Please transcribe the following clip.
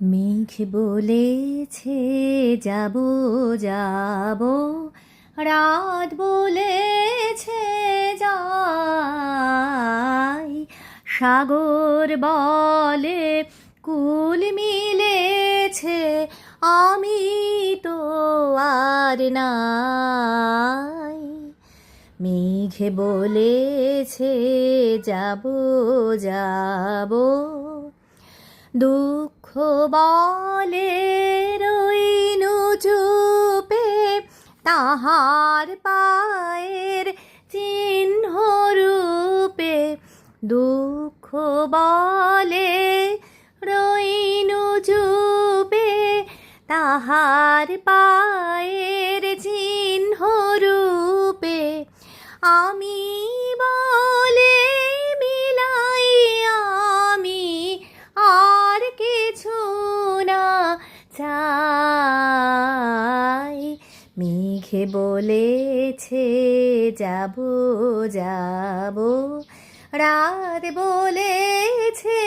মেঘ বলেছে যাব যাব, রাত বলেছে যাই, সাগর বলে কুল মিলেছে, আমি তো আর নাই। মেঘ বলেছে যাব যাব, দুঃখ বলে রইনু চুপে, তাহার পায়ের চিহ্ন রূপে। দুঃখ বলে রইনু চুপে, তাহার পায়ের চিহ্ন রূপে। আমি বলে মিলাই আমি আর কিছু না চাই। মেঘে বলেছে যাব যাব, রাত বলেছে